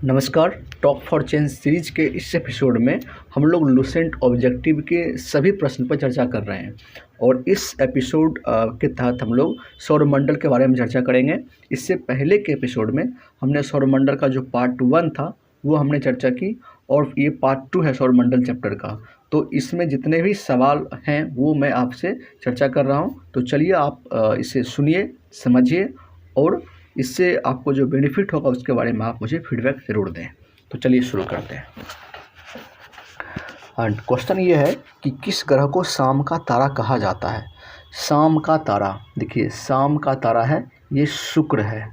नमस्कार। Talk for change series के इस एपिसोड में हम लोग लुसेंट ऑब्जेक्टिव के सभी प्रश्न पर चर्चा कर रहे हैं और इस एपिसोड के तहत हम लोग सौरमंडल के बारे में चर्चा करेंगे। इससे पहले के एपिसोड में हमने सौरमंडल का जो पार्ट 1 था वो हमने चर्चा की और ये पार्ट 2 है सौरमंडल चैप्टर का। तो इसमें जितने भी सवाल हैं वो मैं आपसे चर्चा कर रहा हूँ। तो चलिए आप इसे सुनिए, समझिए और इससे आपको जो बेनिफिट होगा उसके बारे में आप मुझे फीडबैक ज़रूर दें। तो चलिए शुरू करते हैं। एंड क्वेश्चन ये है कि किस ग्रह को शाम का तारा कहा जाता है। शाम का तारा, देखिए शाम का तारा है ये शुक्र है।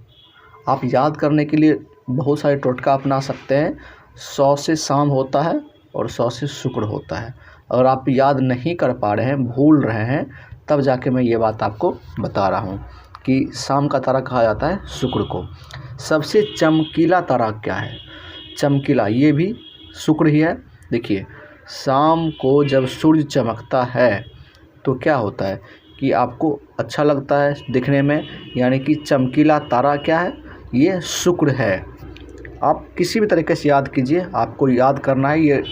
आप याद करने के लिए बहुत सारे टोटका अपना सकते हैं। 100 से शाम होता है और 100 से शुक्र होता है। अगर आप याद नहीं कर पा रहे हैं, भूल रहे हैं, तब जाके मैं ये बात आपको बता रहा हूँ कि शाम का तारा कहा जाता है शुक्र को। सबसे चमकीला तारा क्या है? चमकीला ये भी शुक्र ही है। देखिए शाम को जब सूर्य चमकता है तो क्या होता है कि आपको अच्छा लगता है दिखने में, यानी कि चमकीला तारा क्या है? ये शुक्र है। आप किसी भी तरीके से याद कीजिए, आपको याद करना है, ये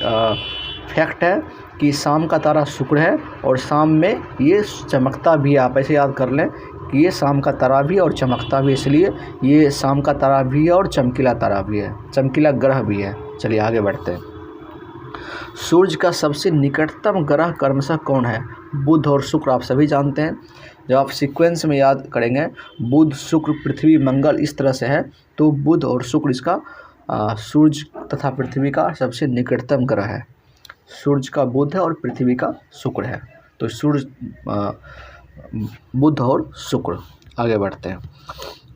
फैक्ट है कि शाम का तारा शुक्र है और शाम में ये चमकता भी है। आप ऐसे याद कर लें कि ये शाम का तारा भी और चमकता भी, इसलिए ये शाम का तारा भी है और चमकीला तारा भी है, चमकीला ग्रह भी है। चलिए आगे बढ़ते हैं। सूर्य का सबसे निकटतम ग्रह क्रमशः कौन है? बुध और शुक्र आप सभी जानते हैं। जब आप सीक्वेंस में याद करेंगे बुध, शुक्र, पृथ्वी, मंगल इस तरह से है, तो बुध और शुक्र इसका सूर्य तथा पृथ्वी का सबसे निकटतम ग्रह है। सूर्य का बुध है और पृथ्वी का शुक्र है। तो सूर्य, बुध और शुक्र। आगे बढ़ते हैं।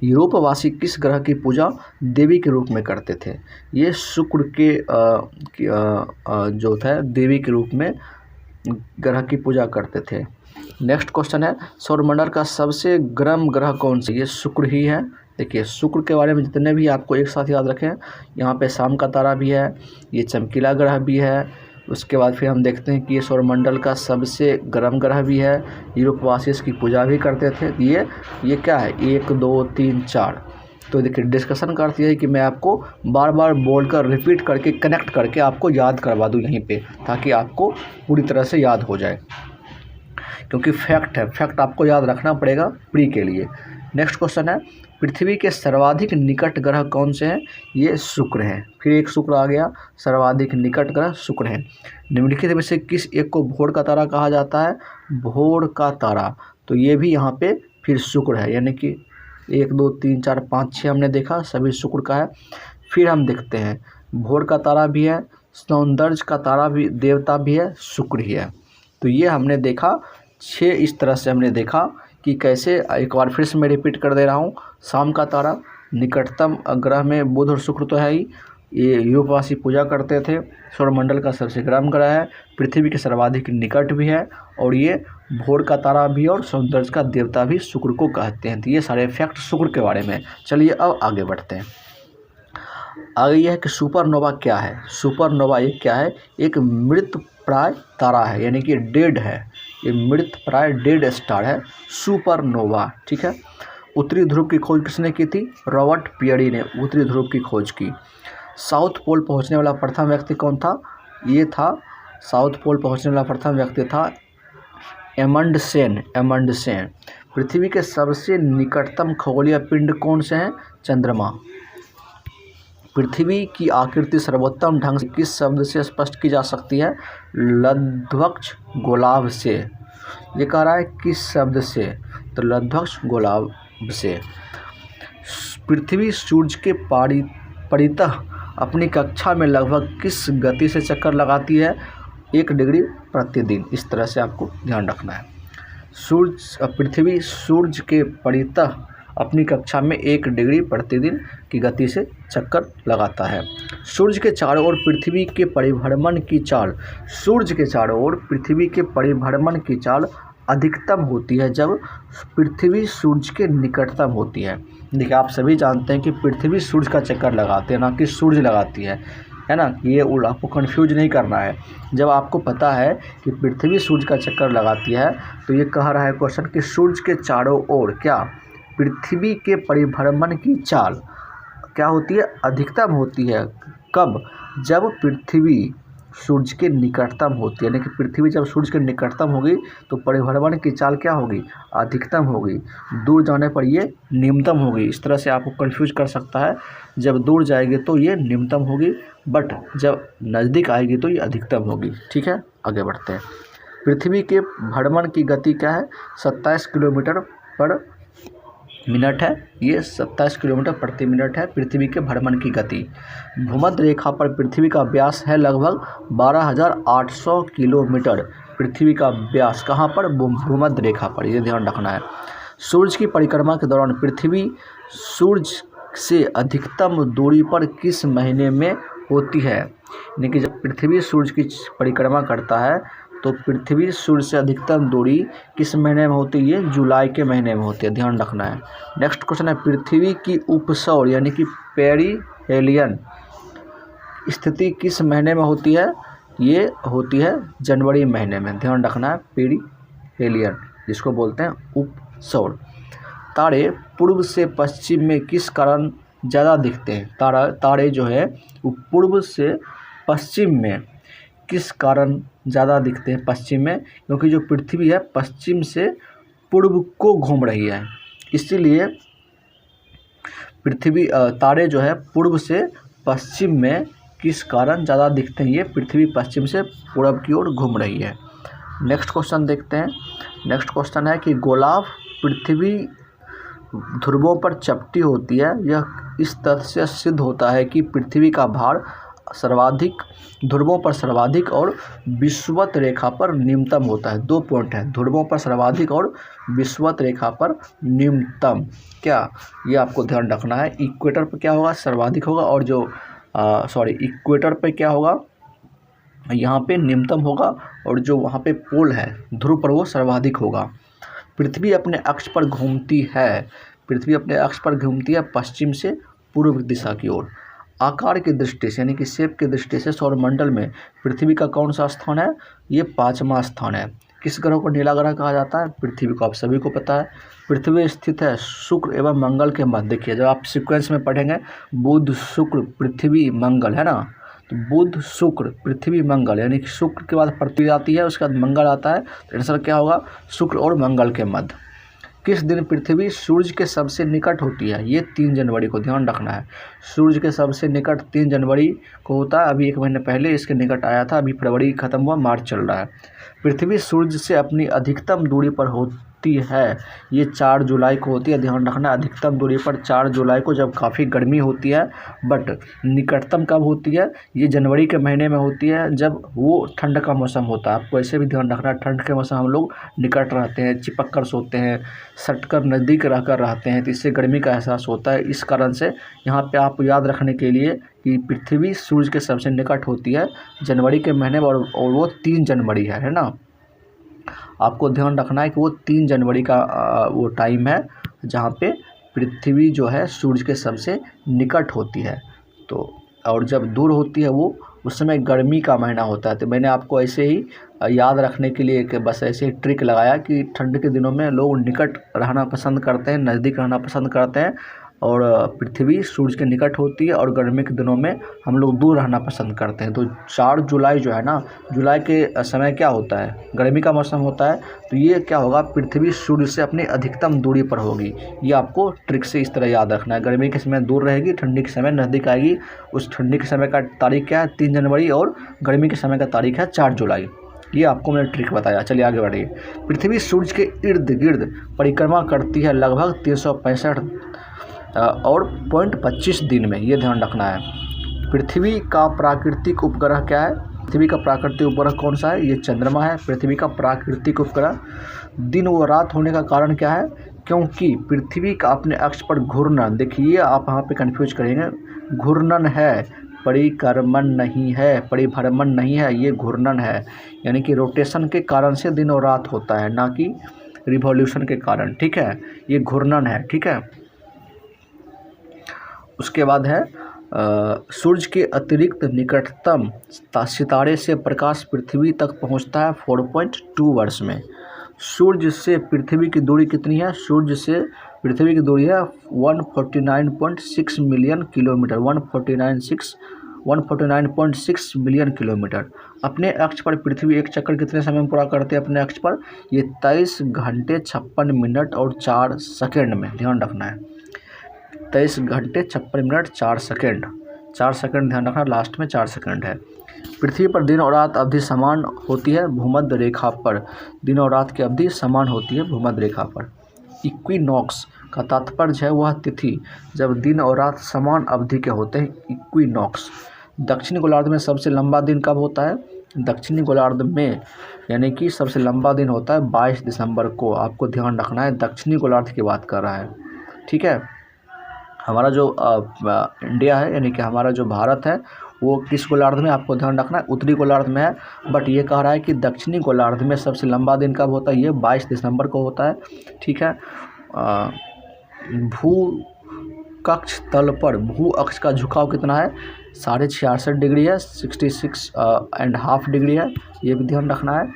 यूरोपवासी किस ग्रह की पूजा देवी के रूप में करते थे? ये शुक्र के जो था देवी के रूप में ग्रह की पूजा करते थे। नेक्स्ट क्वेश्चन है सौरमंडल का सबसे गर्म ग्रह कौन सा? ये शुक्र ही है। देखिए शुक्र के बारे में जितने भी आपको एक साथ याद रखें, यहाँ पे शाम का तारा भी है, ये चमकीला ग्रह भी है। उसके बाद फिर हम देखते हैं कि ये सौरमंडल का सबसे गर्म ग्रह भी है। यूरोपवासी इसकी पूजा भी करते थे। ये क्या है? 1 2 3 4। तो देखिए डिस्कशन का अर्थ ये है कि मैं आपको बार बार बोलकर रिपीट करके कनेक्ट करके आपको याद करवा दूँ यहीं पे, ताकि आपको पूरी तरह से याद हो जाए, क्योंकि फैक्ट है, फैक्ट आपको याद रखना पड़ेगा प्री के लिए। नेक्स्ट क्वेश्चन है पृथ्वी के सर्वाधिक निकट ग्रह कौन से हैं? ये शुक्र हैं। फिर एक शुक्र आ गया, सर्वाधिक निकट ग्रह शुक्र हैं। निम्नलिखित में से किस एक को भोर का तारा कहा जाता है? भोर का तारा। तो ये भी यहाँ पे फिर शुक्र है, यानी कि 1 2 3 4 5 6 हमने देखा, सभी शुक्र का है। फिर हम देखते हैं भोर का तारा भी है, सौंदर्य का तारा भी, देवता भी है, शुक्र ही है। तो ये हमने देखा 6 इस तरह से हमने देखा कि कैसे। एक बार फिर से मैं रिपीट कर दे रहा हूँ। शाम का तारा, निकटतम ग्रह में बुध और शुक्र तो है ही, ये यूरोपवासी पूजा करते थे। सौरमंडल का सबसे गर्म ग्रह है, पृथ्वी के सर्वाधिक निकट भी है और ये भोर का तारा भी और सौंदर्य का देवता भी शुक्र को कहते हैं। तो ये सारे फैक्ट शुक्र के बारे में। चलिए अब आगे बढ़ते हैं। आगे यह है कि सुपरनोवा क्या है? सुपरनोवा ये क्या है? एक मृत प्राय तारा है, यानी कि डेड है। ये मृत प्राय डेड स्टार है सुपरनोवा, ठीक है। उत्तरी ध्रुव की खोज किसने की थी? रॉबर्ट पियरी ने उत्तरी ध्रुव की खोज की। साउथ पोल पहुंचने वाला प्रथम व्यक्ति कौन था? ये था साउथ पोल पहुंचने वाला प्रथम व्यक्ति था एमंडसेन। एमंडसेन। पृथ्वी के सबसे निकटतम खगोलीय पिंड कौन से हैं? चंद्रमा। पृथ्वी की आकृति सर्वोत्तम ढंग से किस शब्द से स्पष्ट की जा सकती है? लब्धवक्ष गोलाभ से। ये कह रहा है किस शब्द से? तो लब्धवक्ष गोलाभ से। पृथ्वी सूर्य के परितः अपनी कक्षा में लगभग किस गति से चक्कर लगाती है? 1 डिग्री प्रतिदिन। इस तरह से आपको ध्यान रखना है। पृथ्वी सूर्य के परितः अपनी कक्षा में 1 डिग्री प्रतिदिन की गति से चक्कर लगाता है। सूर्य के चारों ओर पृथ्वी के परिभ्रमण की चाल, सूर्य के चारों ओर पृथ्वी के परिभ्रमण की चाल अधिकतम होती है जब पृथ्वी सूर्य के निकटतम होती है। देखिए आप सभी जानते हैं कि पृथ्वी सूर्य का चक्कर लगाते हैं, ना कि सूर्य लगाती है ना। ये आपको कंफ्यूज नहीं करना है। जब आपको पता है कि पृथ्वी सूर्य का चक्कर लगाती है, तो ये कह रहा है क्वेश्चन कि सूर्य के चारों ओर क्या? पृथ्वी के परिभ्रमण की चाल क्या होती है, अधिकतम होती है। कब, जब पृथ्वी सूर्य के निकटतम होती है, यानी कि पृथ्वी जब सूर्य के निकटतम होगी तो परिभ्रमण की चाल क्या होगी, अधिकतम होगी। दूर जाने पर ये निम्नतम होगी। इस तरह से आपको कंफ्यूज कर सकता है, जब दूर जाएगी तो ये निम्नतम होगी, बट जब नज़दीक आएगी तो ये अधिकतम होगी। ठीक है, आगे बढ़ते हैं। पृथ्वी के भ्रमण की गति क्या है, 27 किलोमीटर पर मिनट है। ये 27 किलोमीटर प्रति मिनट है पृथ्वी के भ्रमण की गति। भूमध्य रेखा पर पृथ्वी का व्यास है लगभग 12,800 किलोमीटर। पृथ्वी का व्यास कहाँ पर, भूमध्य रेखा पर, ये ध्यान रखना है। सूर्य की परिक्रमा के दौरान पृथ्वी सूर्य से अधिकतम दूरी पर किस महीने में होती है, यानी कि जब पृथ्वी सूर्य की परिक्रमा करता है तो पृथ्वी सूर्य से अधिकतम दूरी किस महीने में होती है, जुलाई के महीने में होती है, ध्यान रखना है। नेक्स्ट क्वेश्चन है, पृथ्वी की उपसौर यानी कि पेरिहेलियन स्थिति किस महीने में होती है, ये होती है जनवरी महीने में, ध्यान रखना है। पेरिहेलियन जिसको बोलते हैं उपसौर। तारे पूर्व से पश्चिम में किस कारण ज़्यादा दिखते हैं, तारे जो है वो पूर्व से पश्चिम में किस कारण ज़्यादा दिखते हैं, पश्चिम में, क्योंकि जो पृथ्वी है पश्चिम से पूर्व को घूम रही है, इसीलिए पृथ्वी तारे जो है पूर्व से पश्चिम में किस कारण ज़्यादा दिखते हैं, ये पृथ्वी पश्चिम से पूर्व की ओर घूम रही है। नेक्स्ट क्वेश्चन देखते हैं। नेक्स्ट क्वेश्चन है कि गोलार्ध पृथ्वी ध्रुवों पर चपटी होती है, यह इस तथ्य से सिद्ध होता है कि पृथ्वी का भार सर्वाधिक ध्रुवों पर सर्वाधिक और विषुवत रेखा पर न्यूनतम होता है। 2 पॉइंट है, ध्रुवों पर सर्वाधिक और विषुवत रेखा पर न्यूनतम। क्या, ये आपको ध्यान रखना है। इक्वेटर पर क्या होगा, सर्वाधिक होगा, और जो इक्वेटर पे क्या होगा, यहाँ पे न्यूनतम होगा, और जो वहाँ पे पोल है ध्रुव पर वो सर्वाधिक होगा। पृथ्वी अपने अक्ष पर घूमती है, पृथ्वी अपने अक्ष पर घूमती है पश्चिम से पूर्व दिशा की ओर। आकार की दृष्टि से यानी कि शेप की दृष्टि से सौरमंडल में पृथ्वी का कौन सा स्थान है, ये 5वां स्थान है। किस ग्रह को नीला ग्रह कहा जाता है, पृथ्वी को, आप सभी को पता है। पृथ्वी स्थित है शुक्र एवं मंगल के मध्य। देखिए जब आप सीक्वेंस में पढ़ेंगे बुध शुक्र पृथ्वी मंगल, है ना, तो बुध शुक्र पृथ्वी मंगल, यानी कि शुक्र के बाद पृथ्वी आती है, उसके बाद मंगल आता है, तो आंसर क्या होगा, शुक्र और मंगल के मध्य। किस दिन पृथ्वी सूर्य के सबसे निकट होती है, ये 3 जनवरी को, ध्यान रखना है। सूर्य के सबसे निकट 3 जनवरी को होता है। अभी 1 महीने पहले इसके निकट आया था, अभी फरवरी खत्म हुआ, मार्च चल रहा है। पृथ्वी सूर्य से अपनी अधिकतम दूरी पर होती है, ये 4 जुलाई को होती है, ध्यान रखना। अधिकतम दूरी पर 4 जुलाई को, जब काफ़ी गर्मी होती है, बट निकटतम कब होती है, ये जनवरी के महीने में होती है, जब वो ठंड का मौसम होता है। आपको ऐसे भी ध्यान रखना, ठंड के मौसम हम लोग निकट रहते हैं, चिपक कर सोते हैं, सटकर नज़दीक रहकर रहते हैं, तो इससे गर्मी का एहसास होता है। इस कारण से यहाँ पे आप याद रखने के लिए कि पृथ्वी सूर्य के सबसे निकट होती है जनवरी के महीने में, और वो 3 जनवरी है ना। आपको ध्यान रखना है कि वो 3 जनवरी का वो टाइम है जहाँ पे पृथ्वी जो है सूर्य के सबसे निकट होती है। तो और जब दूर होती है वो उस समय गर्मी का महीना होता है। तो मैंने आपको ऐसे ही याद रखने के लिए कि बस ऐसे ही ट्रिक लगाया कि ठंड के दिनों में लोग निकट रहना पसंद करते हैं, नज़दीक रहना पसंद करते हैं, और पृथ्वी सूर्य के निकट होती है, और गर्मी के दिनों में हम लोग दूर रहना पसंद करते हैं। तो 4 जुलाई जो है ना, जुलाई के समय क्या होता है, गर्मी का मौसम होता है, तो ये क्या होगा, पृथ्वी सूर्य से अपनी अधिकतम दूरी पर होगी। ये आपको ट्रिक से इस तरह याद रखना है। गर्मी के समय दूर रहेगी, ठंडी के समय नज़दीक आएगी। उस ठंडी के समय का तारीख क्या है, 3 जनवरी, और गर्मी के समय का तारीख है 4 जुलाई। ये आपको मैंने ट्रिक बताया। चलिए आगे बढ़िए। पृथ्वी सूर्य के इर्द गिर्द परिक्रमा करती है लगभग 365 और 0.25 दिन में, ये ध्यान रखना है। पृथ्वी का प्राकृतिक उपग्रह क्या है, पृथ्वी का प्राकृतिक उपग्रह कौन सा है, ये चंद्रमा है। पृथ्वी का प्राकृतिक उपग्रह। दिन व रात होने का कारण क्या है, क्योंकि पृथ्वी का अपने अक्ष पर घूर्णन, देखिए आप यहाँ पे कंफ्यूज करेंगे, घूर्णन है, परिक्रमण नहीं है, परिभ्रमण नहीं है, ये घूर्णन है, यानी कि रोटेशन के कारण से दिन और रात होता है, ना कि रिवॉल्यूशन के कारण, ठीक है, ये घूर्णन है, ठीक है। उसके बाद है सूर्य के अतिरिक्त निकटतम सितारे से प्रकाश पृथ्वी तक पहुंचता है 4.2 वर्ष में। सूर्य से पृथ्वी की दूरी कितनी है? सूर्य से पृथ्वी की दूरी है 149.6 मिलियन किलोमीटर, 149.6 मिलियन किलोमीटर। अपने अक्ष पर पृथ्वी एक चक्कर कितने समय में पूरा करते हैं? अपने अक्ष पर ये 23 घंटे 56 मिनट और 4 सेकेंड में, ध्यान रखना है। 23 घंटे 56 मिनट 4 सेकेंड, 4 सेकेंड ध्यान रखना, लास्ट में 4 सेकेंड है। पृथ्वी पर दिन और रात अवधि समान होती है भूमध्य रेखा पर, दिन और रात की अवधि समान होती है भूमध्य रेखा पर। इक्विनॉक्स का तात्पर्य है वह तिथि जब दिन और रात समान अवधि के होते हैं, इक्विनॉक्स। दक्षिणी गोलार्ध में सबसे लंबा दिन कब होता है? दक्षिणी गोलार्ध में यानी कि सबसे लंबा दिन होता है 22 दिसंबर को, आपको ध्यान रखना है। दक्षिणी गोलार्ध की बात कर रहा है, ठीक है। हमारा जो इंडिया है यानी कि हमारा जो भारत है वो किस गोलार्ध में, आपको ध्यान रखना है, उत्तरी गोलार्ध में है। बट ये कह रहा है कि दक्षिणी गोलार्ध में सबसे लंबा दिन कब होता है? ये 22 दिसंबर को होता है, ठीक है। भू कक्ष तल पर भू अक्ष का झुकाव कितना है? 66.5 डिग्री है, 66.5 डिग्री है, ये भी ध्यान रखना है।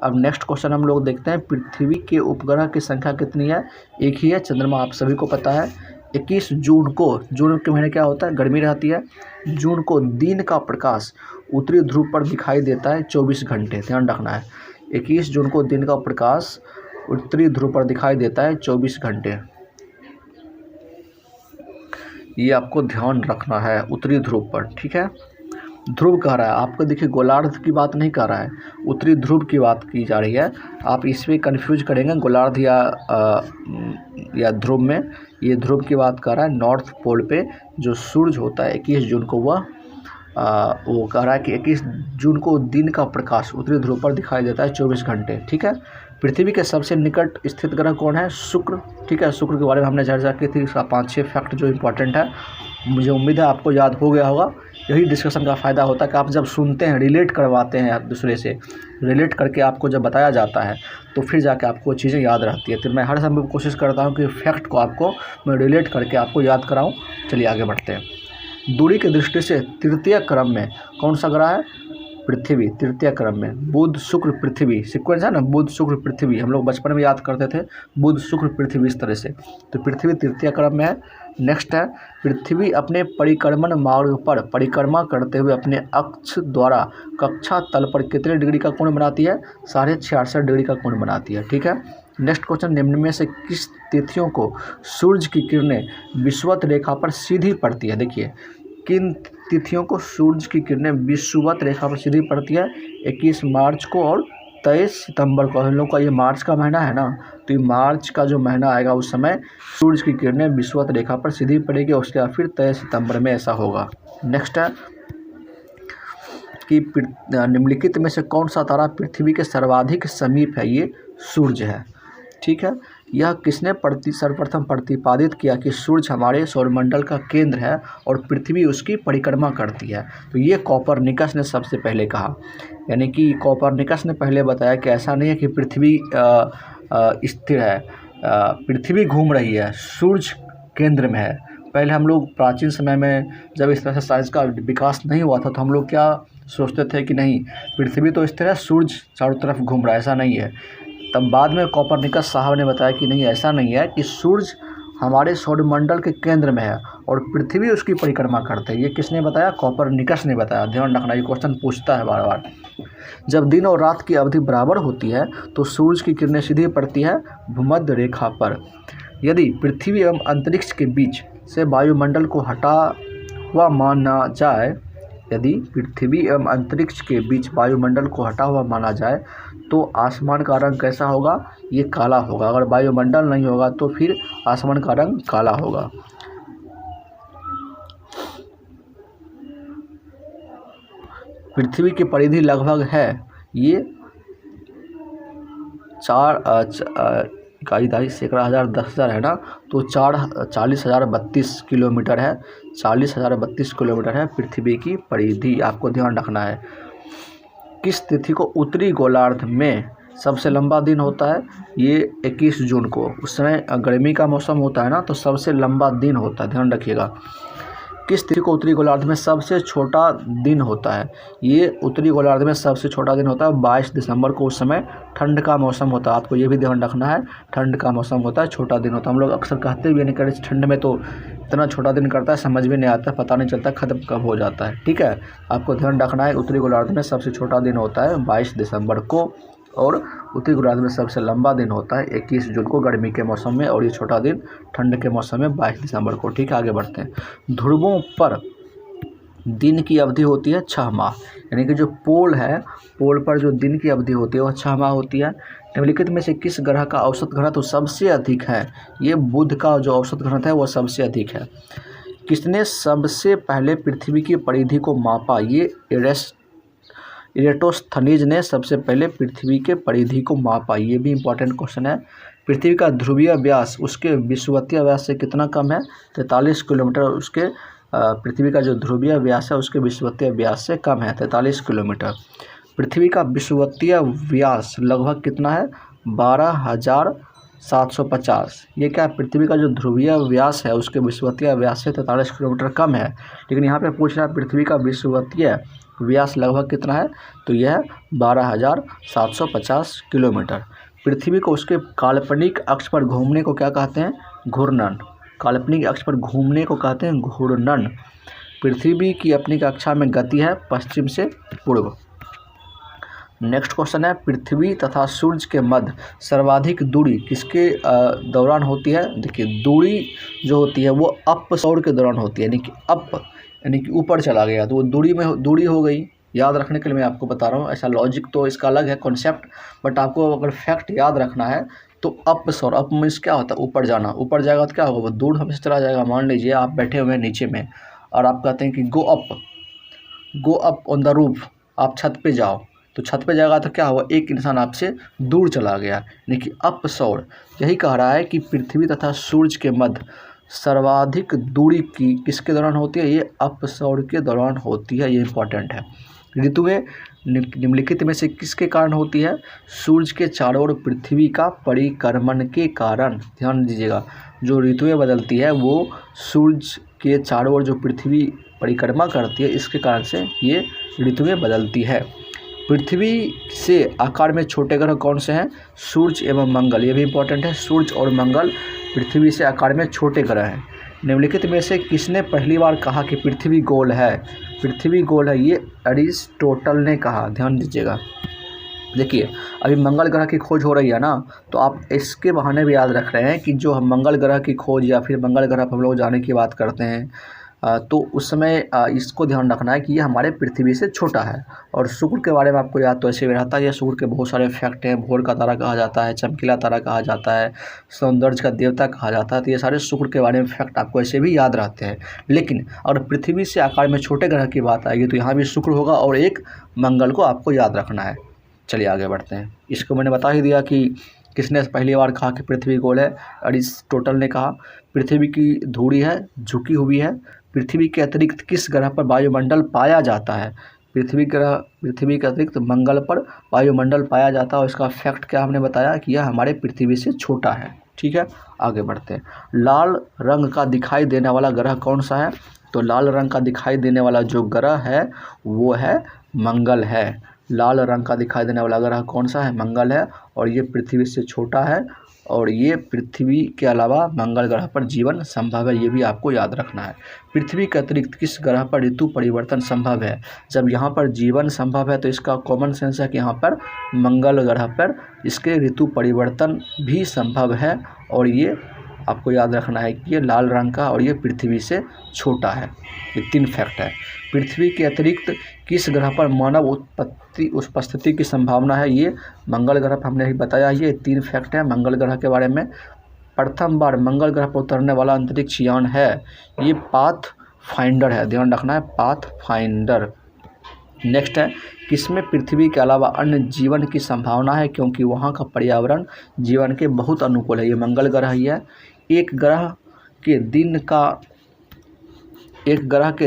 अब नेक्स्ट क्वेश्चन हम लोग देखते हैं, पृथ्वी के उपग्रह की संख्या कितनी है? एक ही है, चंद्रमा आप सभी को पता है। 21 जून को, जून के महीने क्या होता है? गर्मी रहती है। जून को दिन का प्रकाश उत्तरी ध्रुव पर दिखाई देता है 24 घंटे, ध्यान रखना है। 21 जून को दिन का प्रकाश उत्तरी ध्रुव पर दिखाई देता है 24 घंटे, ये आपको ध्यान रखना है, उत्तरी ध्रुव पर, ठीक है। ध्रुव कह रहा है आपको, देखिए गोलार्ध की बात नहीं कर रहा है, उत्तरी ध्रुव की बात की जा रही है। आप इसमें कंफ्यूज करेंगे गोलार्ध या ध्रुव में, ये ध्रुव की बात कर रहा है। नॉर्थ पोल पे जो सूरज होता है 21 जून को वो कह रहा है कि 21 जून को दिन का प्रकाश उत्तरी ध्रुव पर दिखाई देता है 24 घंटे, ठीक है। पृथ्वी के सबसे निकट स्थित ग्रह कौन है? शुक्र, ठीक है। शुक्र के बारे में हमने चर्चा की थी, इसका 5-6 फैक्ट जो इंपॉर्टेंट है, मुझे उम्मीद है आपको याद हो गया होगा। यही डिस्कशन का फ़ायदा होता है कि आप जब सुनते हैं, रिलेट करवाते हैं एक दूसरे से, रिलेट करके आपको जब बताया जाता है तो फिर जाके आपको चीज़ें याद रहती है। तो मैं हर समय कोशिश करता हूँ कि फैक्ट को आपको मैं रिलेट करके आपको याद कराऊँ। चलिए आगे बढ़ते हैं। दूरी की दृष्टि से तृतीय क्रम में कौन सा ग्रह है? पृथ्वी, तृतीय क्रम में। बुध शुक्र पृथ्वी, सीक्वेंस है ना, बुध शुक्र पृथ्वी, हम लोग बचपन में याद करते थे बुध शुक्र पृथ्वी इस तरह से। तो पृथ्वी तृतीय क्रम में है। नेक्स्ट है, पृथ्वी अपने परिक्रमण मार्ग पर परिक्रमा करते हुए अपने अक्ष द्वारा कक्षा तल पर कितने डिग्री का कोण बनाती है? 66.5 डिग्री का कोण बनाती है, ठीक है। नेक्स्ट क्वेश्चन, निम्न में से किस तिथियों को सूर्य की किरणें विषुवत रेखा पर सीधी पड़ती है? देखिए किन तिथियों को सूर्य की किरणें विषुवत रेखा पर सीधी पड़ती है? 21 मार्च को और 23 सितंबर को। हम लोग का ये मार्च का महीना है ना, तो ये मार्च का जो महीना आएगा उस समय सूर्य की किरणें विषुवत रेखा पर सीधी पड़ेगी, उसके बाद फिर 23 सितंबर में ऐसा होगा। नेक्स्ट है कि निम्नलिखित में से कौन सा तारा पृथ्वी के सर्वाधिक समीप है? ये सूर्य है, ठीक है। यह किसने सर्वप्रथम प्रतिपादित किया कि सूर्य हमारे सौरमंडल का केंद्र है और पृथ्वी उसकी परिक्रमा करती है? तो ये कोपरनिकस ने सबसे पहले कहा, यानी कि कोपरनिकस ने पहले बताया कि ऐसा नहीं है कि पृथ्वी स्थिर है, पृथ्वी घूम रही है, सूर्य केंद्र में है। पहले हम लोग प्राचीन समय में जब इस तरह से साइंस का विकास नहीं हुआ था तो हम लोग क्या सोचते थे कि नहीं पृथ्वी तो स्थिर है, सूर्य चारों तरफ घूम रहा है, ऐसा नहीं है। तब बाद में कोपरनिकस साहब ने बताया कि नहीं ऐसा नहीं है, कि सूर्य हमारे सौरमंडल के केंद्र में है और पृथ्वी उसकी परिक्रमा करते हैं। ये किसने बताया? कोपरनिकस ने बताया। ध्यान रखना, ये क्वेश्चन पूछता है बार बार। जब दिन और रात की अवधि बराबर होती है तो सूर्य की किरणें सीधी पड़ती है भूमध्य रेखा पर। यदि पृथ्वी एवं अंतरिक्ष के बीच से वायुमंडल को हटा हुआ माना जाए, यदि पृथ्वी एवं अंतरिक्ष के बीच वायुमंडल को हटा हुआ माना जाए तो आसमान का रंग कैसा होगा? ये काला होगा। अगर वायुमंडल नहीं होगा तो फिर आसमान का रंग काला होगा। पृथ्वी की परिधि लगभग है ये 4,000 है ना, तो 40,032 किलोमीटर है, 40,032 किलोमीटर है पृथ्वी की परिधि, आपको ध्यान रखना है। किस तिथि को उत्तरी गोलार्ध में सबसे लंबा दिन होता है? ये 21 जून को, उस समय गर्मी का मौसम होता है ना, तो सबसे लंबा दिन होता है, ध्यान रखिएगा। किस तिथि को उत्तरी गोलार्ध में सबसे छोटा दिन होता है? ये उत्तरी गोलार्ध में सबसे छोटा दिन होता है 22 दिसंबर को। उस समय ठंड का मौसम होता है, आपको ये भी ध्यान रखना है, ठंड का मौसम होता है, छोटा दिन होता है। हम लोग अक्सर कहते भी नहीं कर ठंड में तो इतना छोटा दिन करता है, समझ में नहीं आता, पता नहीं चलता खत्म कब हो जाता है। ठीक है, आपको ध्यान रखना है, उत्तरी गोलार्ध में सबसे छोटा दिन होता है 22 दिसंबर को, और उत्तरी गोलार्ध में सबसे लंबा दिन होता है 21 जून को गर्मी के मौसम में, और ये छोटा दिन ठंड के मौसम में 22 दिसंबर को। ठीक है, आगे बढ़ते हैं। ध्रुवों पर दिन की अवधि होती है 6 माह, यानी कि जो पोल है, पोल पर जो दिन की अवधि होती है वह 6 माह होती है। निम्नलिखित में से किस ग्रह का औसत घनत्व सबसे अधिक है? ये बुध का जो औसत घनत्व है वह सबसे अधिक है। किसने सबसे पहले पृथ्वी की परिधि को मापा? ये इरेटोस्थनीज ने सबसे पहले पृथ्वी के परिधि को मापा। ये भी इंपॉर्टेंट क्वेश्चन है। पृथ्वी का ध्रुवीय व्यास उसके विषुवतीय व्यास से कितना कम है? 43 किलोमीटर। उसके पृथ्वी का जो ध्रुवीय व्यास है उसके विषुवतीय व्यास से कम है, 43 किलोमीटर। पृथ्वी का विषुवतीय व्यास लगभग कितना है? 12,750। ये क्या है? पृथ्वी का जो ध्रुवीय व्यास है उसके विषुवतीय व्यास से 43 किलोमीटर कम है, लेकिन यहाँ पे पूछ रहा है पृथ्वी का विषुवतीय व्यास लगभग कितना है, तो यह है 12,750 किलोमीटर। पृथ्वी को उसके काल्पनिक अक्ष पर घूमने को क्या कहते हैं? घूर्णन। काल्पनिक अक्ष पर घूमने को कहते हैं घूर्णन। पृथ्वी की अपनी कक्षा में गति है पश्चिम से पूर्व। नेक्स्ट क्वेश्चन है, पृथ्वी तथा सूर्य के मध्य सर्वाधिक दूरी किसके दौरान होती है? देखिए, दूरी जो होती है वो अप सौर के दौरान होती है, यानी कि अप यानी कि ऊपर चला गया तो वो दूरी हो गई। याद रखने के लिए मैं आपको बता रहा हूँ, ऐसा लॉजिक तो इसका अलग है कॉन्सेप्ट, बट आपको अगर फैक्ट याद रखना है तो अप सौर, अप मीन्स क्या होता है? ऊपर जाना। ऊपर जाएगा तो क्या होगा? वो दूर हमसे चला जाएगा। मान लीजिए आप बैठे हुए हैं नीचे में और आप कहते हैं कि go up on the roof, आप छत पे जाओ, तो छत पे जाएगा तो क्या हुआ? एक इंसान आपसे दूर चला गया, यानी कि अप सौर। यही कह रहा है कि पृथ्वी तथा सूर्य के मध्य सर्वाधिक दूरी की किसके दौरान होती है? ये अप सौर के दौरान होती है। ये इंपॉर्टेंट है। ऋतुएं निम्नलिखित में से किसके कारण होती है? सूर्य के चारों ओर पृथ्वी का परिक्रमण के कारण। ध्यान दीजिएगा, जो ऋतुएं बदलती है वो सूर्य के चारों ओर जो पृथ्वी परिक्रमा करती है इसके कारण से ये ऋतुएं बदलती है। पृथ्वी से आकार में छोटे ग्रह कौन से हैं? सूर्य एवं मंगल। ये भी इंपॉर्टेंट है। सूर्य और मंगल पृथ्वी से आकार में छोटे ग्रह हैं। निम्नलिखित में से किसने पहली बार कहा कि पृथ्वी गोल है? पृथ्वी गोल है, ये अरिस्टोटल ने कहा। ध्यान दीजिएगा। देखिए, अभी मंगल ग्रह की खोज हो रही है ना, तो आप इसके बहाने भी याद रख रहे हैं कि जो हम मंगल ग्रह की खोज या फिर मंगल ग्रह पर हम लोग जाने की बात करते हैं तो उस समय इसको ध्यान रखना है कि ये हमारे पृथ्वी से छोटा है। और शुक्र के बारे में आपको याद तो ऐसे भी रहता है। ये शुक्र के बहुत सारे फैक्ट हैं। भोर का तारा कहा जाता है, चमकीला तारा कहा जाता है, सौंदर्य का देवता कहा जाता है। तो ये सारे शुक्र के बारे में फैक्ट आपको ऐसे भी याद रहते हैं। लेकिन अगर पृथ्वी से आकार में छोटे ग्रह की बात आएगी तो यहाँ भी शुक्र होगा और एक मंगल को आपको याद रखना है। चलिए आगे बढ़ते हैं। इसको मैंने बता ही दिया कि किसने पहली बार कहा कि पृथ्वी गोल है? अरिस्टोटल ने कहा। पृथ्वी की धुरी है, झुकी हुई है। पृथ्वी के अतिरिक्त किस ग्रह पर वायुमंडल पाया जाता है? पृथ्वी के अतिरिक्त मंगल पर वायुमंडल पाया जाता है और इसका फैक्ट क्या हमने बताया कि यह हमारे पृथ्वी से छोटा है। ठीक है, आगे बढ़ते हैं। लाल रंग का दिखाई देने वाला ग्रह कौन सा है? तो लाल रंग का दिखाई देने वाला जो ग्रह है वो है मंगल है। लाल रंग का दिखाई देने वाला ग्रह कौन सा है? मंगल है, और ये पृथ्वी से छोटा है, और ये पृथ्वी के अलावा मंगल ग्रह पर जीवन संभव है। ये भी आपको याद रखना है। पृथ्वी के अतिरिक्त किस ग्रह पर ऋतु परिवर्तन संभव है? जब यहाँ पर जीवन संभव है तो इसका कॉमन सेंस है कि यहाँ पर मंगल ग्रह पर इसके ऋतु परिवर्तन भी संभव है, और ये आपको याद रखना है कि ये लाल रंग का और ये पृथ्वी से छोटा है। ये 3 फैक्ट है। पृथ्वी के अतिरिक्त किस ग्रह पर मानव उपस्थिति की संभावना है? ये मंगल ग्रह पर हमने ही बताया। ये 3 फैक्ट है मंगल ग्रह के बारे में। प्रथम बार मंगल ग्रह पर उतरने वाला अंतरिक्ष यान है ये पाथफाइंडर है। ध्यान रखना है, पाथफाइंडर। नेक्स्ट है, किसमें पृथ्वी के अलावा अन्य जीवन की संभावना है क्योंकि वहाँ का पर्यावरण जीवन के बहुत अनुकूल है? ये मंगल ग्रह ही है। एक ग्रह के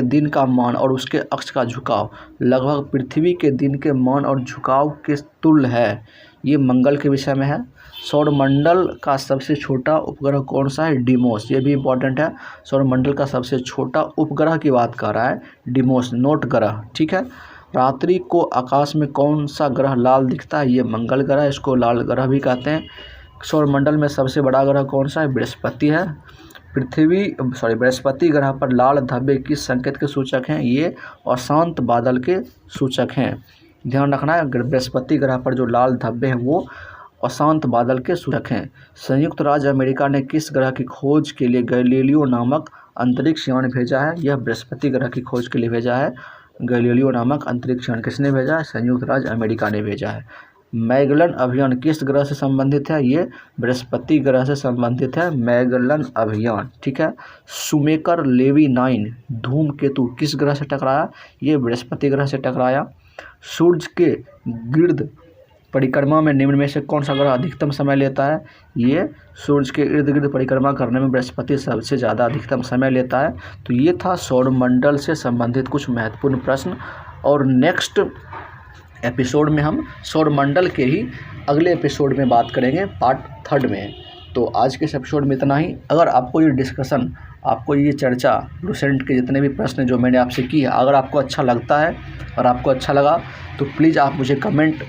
दिन का मान और उसके अक्ष का झुकाव लगभग पृथ्वी के दिन के मान और झुकाव के तुल्य है। ये मंगल के विषय में है। सौरमंडल का सबसे छोटा उपग्रह कौन सा है? डिमोस, ये भी इंपॉर्टेंट है। सौरमंडल का सबसे छोटा उपग्रह की बात कर रहा है, डिमोस, नोट ग्रह, ठीक है। रात्रि को आकाश में कौन सा ग्रह लाल दिखता है? ये मंगल ग्रह, इसको लाल ग्रह भी कहते हैं। सौरमंडल में सबसे बड़ा ग्रह कौन सा है? बृहस्पति है। बृहस्पति ग्रह पर लाल धब्बे किस संकेत के सूचक हैं? ये अशांत बादल के सूचक हैं। ध्यान रखना है, बृहस्पति ग्रह पर जो लाल धब्बे हैं वो अशांत बादल के सूचक हैं। संयुक्त राज्य अमेरिका ने किस ग्रह की खोज के लिए गैलीलियो नामक अंतरिक्ष यान भेजा है? यह बृहस्पति ग्रह की खोज के लिए भेजा है। गैलीलियो नामक अंतरिक्ष यान किसने भेजा है? संयुक्त राज्य अमेरिका ने भेजा है। मैगलन अभियान किस ग्रह से संबंधित है? ये बृहस्पति ग्रह से संबंधित है, मैगलन अभियान, ठीक है। शुमेकर लेवी 9 धूमकेतु किस ग्रह से टकराया? ये बृहस्पति ग्रह से टकराया। सूर्य के गिर्द परिक्रमा में निम्न में से कौन सा ग्रह अधिकतम समय लेता है? ये सूर्य के इर्द गिर्द परिक्रमा करने में बृहस्पति सबसे ज़्यादा अधिकतम समय लेता है। तो ये था सौरमंडल से संबंधित कुछ महत्वपूर्ण प्रश्न, और नेक्स्ट एपिसोड में हम सौरमंडल के ही अगले एपिसोड में बात करेंगे, पार्ट 3 में। तो आज के इस एपिसोड में इतना ही। अगर आपको ये डिस्कशन, आपको ये चर्चा, लूसेंट के जितने भी प्रश्न जो मैंने आपसे की है, अगर आपको अच्छा लगता है और आपको अच्छा लगा तो प्लीज़ आप मुझे कमेंट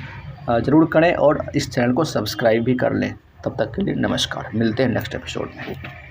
ज़रूर करें और इस चैनल को सब्सक्राइब भी कर लें। तब तक के लिए नमस्कार, मिलते हैं नेक्स्ट एपिसोड में।